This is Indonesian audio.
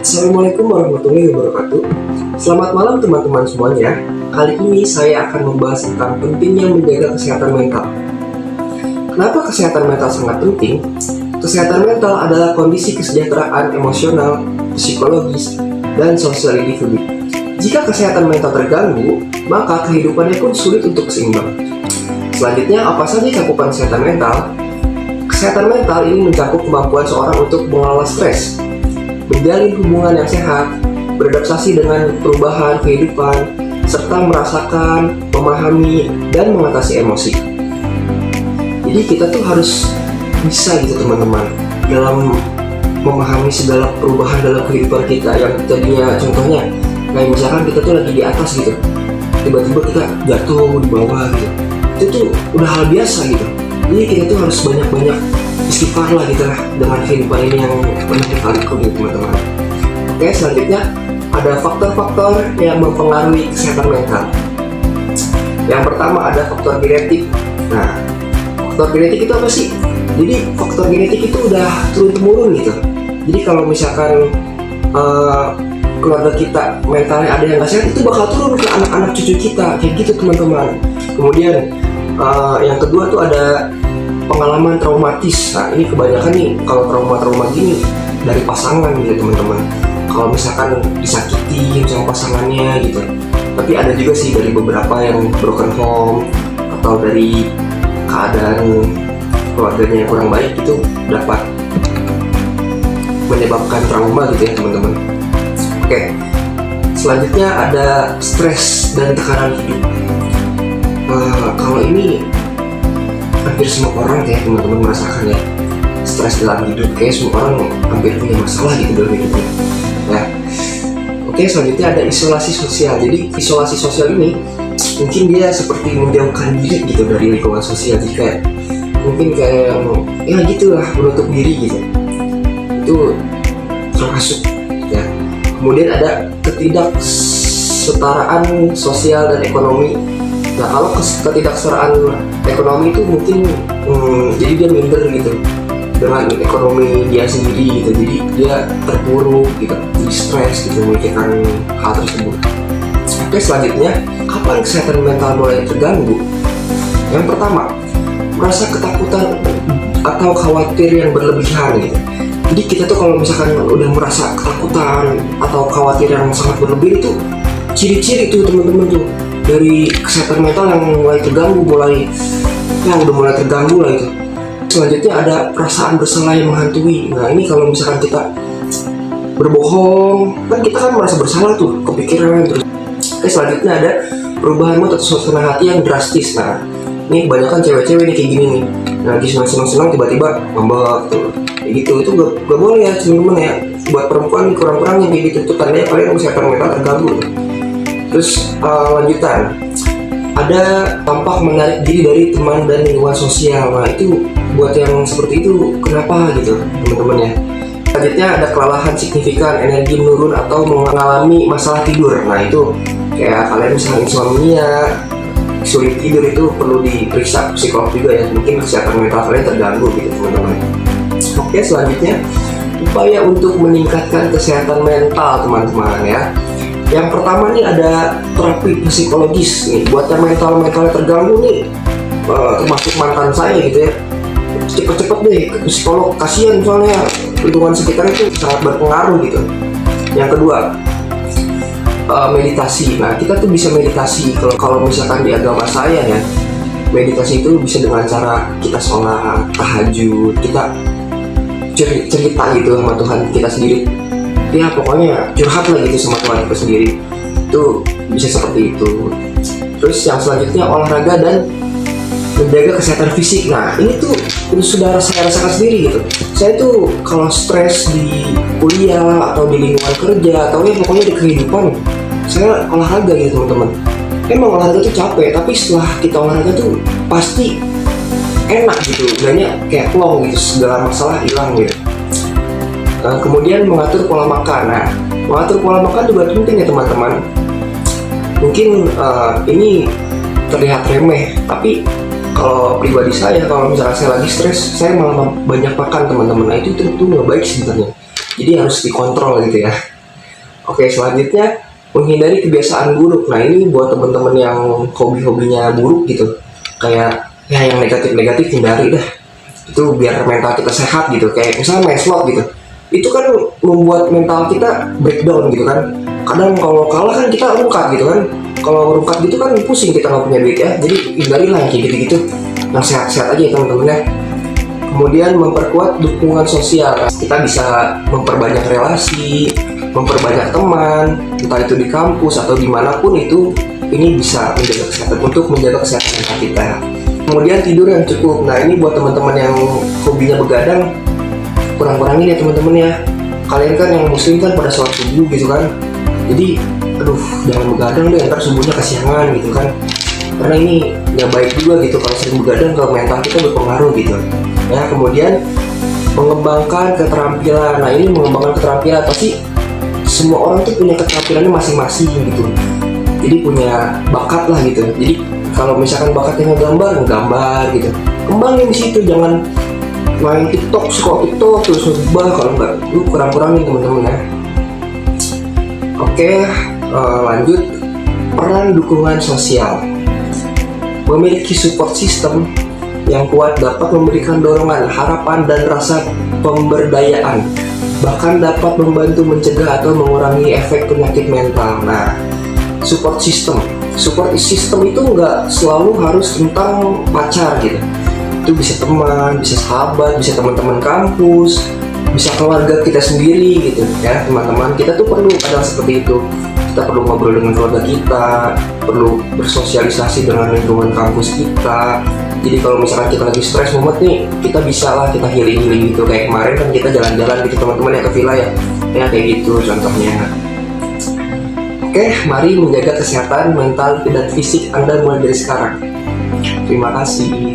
Assalamualaikum warahmatullahi wabarakatuh. Selamat malam teman-teman semuanya. Kali ini saya akan membahas tentang pentingnya menjaga kesehatan mental. Kenapa kesehatan mental sangat penting? Kesehatan mental adalah kondisi kesejahteraan emosional, psikologis, dan sosial individu. Jika kesehatan mental terganggu, maka kehidupannya pun sulit untuk seimbang. Selanjutnya, apa saja cakupan kesehatan mental? Kesehatan mental ini mencakup kemampuan seorang untuk mengelola stres, menjalin hubungan yang sehat, beradaptasi dengan perubahan kehidupan, serta merasakan, memahami, dan mengatasi emosi. Jadi kita tuh harus bisa gitu teman-teman dalam memahami segala perubahan dalam kehidupan kita yang tadinya contohnya kayak misalkan kita tuh lagi di atas gitu, tiba-tiba kita jatuh di bawah gitu. Itu tuh udah hal biasa gitu. Jadi kita tuh harus banyak-banyak istighfar lah gitu lah dengan kehidupan ini yang pernah kita lalui teman-teman. Oke, selanjutnya ada faktor-faktor yang mempengaruhi kesehatan mental. Yang pertama ada faktor genetik. Nah, faktor genetik itu apa sih? Jadi faktor genetik itu udah turun-temurun gitu. Jadi kalau misalkan keluarga kita mentalnya ada yang nggak sehat, itu bakal turun ke anak-anak cucu kita kayak gitu teman-teman. Kemudian yang kedua tuh ada pengalaman traumatis. Nah, ini kebanyakan nih kalau trauma-trauma gini dari pasangan gitu teman-teman. Kalau misalkan disakiti sama pasangannya gitu. Tapi ada juga sih dari beberapa yang broken home atau dari keadaan keluarganya yang kurang baik itu dapat menyebabkan trauma gitu ya teman-teman. Oke, selanjutnya ada stres dan tekanan hidup. Kalau ini hampir semua orang kayak teman-teman merasakan ya, stres dalam hidup. Kayak semua orang hampir punya masalah gitu dalam hidupnya ya. Oke, selanjutnya ada isolasi sosial. Jadi isolasi sosial ini mungkin dia seperti menjauhkan diri gitu dari lingkungan sosial. Jadi kayak mungkin kayak ya gitulah, menutup diri gitu. Itu termasuk ya. Kemudian ada ketidaksetaraan sosial dan ekonomi. Nah, kalau ketidaksetaraan ekonomi itu mungkin jadi dia minder gitu dengan ekonomi dia sendiri gitu, jadi dia terpuruk gitu, jadi stres gitu memikirkan hal tersebut. Oke, selanjutnya kapan kesehatan mental mulai terganggu? Yang pertama, merasa ketakutan atau khawatir yang berlebihan gitu. Jadi kita tuh kalau misalkan udah merasa ketakutan atau khawatir yang sangat berlebih, itu ciri-ciri tuh teman-teman tuh dari kesehatan mental yang mulai terganggu, udah mulai terganggu lah itu. Selanjutnya ada perasaan bersalah yang menghantui. Nah, ini kalau misalkan kita berbohong, kan kita kan merasa bersalah tuh, kepikiran terus. Oke, selanjutnya ada perubahan mood atau suasana hati yang drastis. Nah, ini kebanyakan cewek-cewek nih kayak gini nih. Nah, lagi senang-senang tiba-tiba ngambek tuh. Kayak gitu, itu gak boleh ya teman-teman ya. Buat perempuan kurang-kurangnya kayak gitu, itu tandanya kalian kesehatan mental terganggu. Terus lanjutan, ada tampak menarik diri dari teman dan lingkungan sosial. Nah, itu buat yang seperti itu kenapa gitu teman-teman ya. Selanjutnya ada kelelahan signifikan, energi menurun atau mengalami masalah tidur. Nah, itu kayak kalian misalnya insomnia, sulit tidur, itu perlu diperiksa psikolog juga ya. Mungkin kesehatan mental kalian terganggu gitu teman-teman. Oke, selanjutnya upaya untuk meningkatkan kesehatan mental teman-teman ya. Yang pertama nih ada terapi psikologis nih buat yang mentalnya terganggu nih, termasuk mantan saya gitu ya. Cepet-cepet deh ke psikolog, kasihan soalnya lingkungan sekitar itu sangat berpengaruh gitu. Yang kedua, meditasi. Nah, kita tuh bisa meditasi kalau misalkan di agama saya ya. Meditasi itu bisa dengan cara kita sholat tahajud, kita cerita gitu sama Tuhan kita sendiri. Ya pokoknya curhat lah gitu sama Tuhan kita sendiri. Itu bisa seperti itu. Terus yang selanjutnya olahraga dan menjaga kesehatan fisik. Nah, ini tuh sudah saya rasakan sendiri gitu. Saya tuh kalau stres di kuliah atau di lingkungan kerja atau ya pokoknya di kehidupan, saya olahraga gitu teman-teman. Emang olahraga tuh capek, tapi setelah kita olahraga tuh pasti enak gitu, banyak kayak plong gitu, segala masalah hilang gitu. Kemudian mengatur pola makan. Nah, mengatur pola makan juga penting ya teman-teman. Mungkin ini terlihat remeh, tapi kalau pribadi saya, kalau misalnya saya lagi stres, saya malah banyak makan teman-teman. Nah, itu nggak baik sebenarnya. Jadi harus dikontrol gitu ya. Oke, selanjutnya menghindari kebiasaan buruk. Nah, ini buat teman-teman yang hobi-hobinya buruk gitu. Kayak ya yang negatif-negatif hindari dah. Itu biar mental kita sehat gitu. Kayak misalnya main slot gitu. Itu kan membuat mental kita breakdown gitu kan. Kadang kalau kalah kan kita rungkat gitu kan. Kalau rungkat gitu kan pusing, kita nggak punya duit ya. Jadi hindarilah yang kayak gitu-gitu. Yang sehat-sehat aja ya teman-teman ya. Kemudian memperkuat dukungan sosial. Kita bisa memperbanyak relasi, memperbanyak teman, entah itu di kampus atau dimanapun itu. Ini bisa menjaga kesehatan, untuk menjaga kesehatan mental kita. Kemudian tidur yang cukup. Nah, ini buat teman-teman yang hobinya begadang, kurang-kurangin ya teman-teman ya. Kalian kan yang muslim kan pada sholat subuh gitu kan. Jadi, aduh, jangan begadang deh, ntar subuhnya kesiangan gitu kan. Karena ini nggak baik juga gitu kalau sering begadang, ke mental kita berpengaruh gitu. Ya, kemudian mengembangkan keterampilan. Nah, ini mengembangkan keterampilan pasti semua orang tuh punya keterampilannya masing-masing gitu. Jadi punya bakat lah gitu. Jadi kalau misalkan bakatnya ngegambar gitu, kembangin di situ, jangan main TikTok, scroll TikTok terus ngebah. Kalau enggak, lu kurang-kurangin teman-teman ya. Oke, lanjut. Peran dukungan sosial. Memiliki support system yang kuat dapat memberikan dorongan, harapan, dan rasa pemberdayaan, bahkan dapat membantu mencegah atau mengurangi efek penyakit mental. Nah, support system itu nggak selalu harus tentang pacar gitu. Itu bisa teman, bisa sahabat, bisa teman-teman kampus, bisa keluarga kita sendiri gitu ya teman-teman. Kita tuh perlu kadang seperti itu. Kita perlu ngobrol dengan keluarga kita, perlu bersosialisasi dengan lingkungan kampus kita. Jadi kalau misalkan kita lagi stres banget nih, kita bisa lah kita healing gitu. Kayak kemarin kan kita jalan-jalan gitu teman-teman ya ke villa ya. Ya kayak gitu contohnya. Oke, mari menjaga kesehatan mental dan fisik Anda mulai dari sekarang. Terima kasih.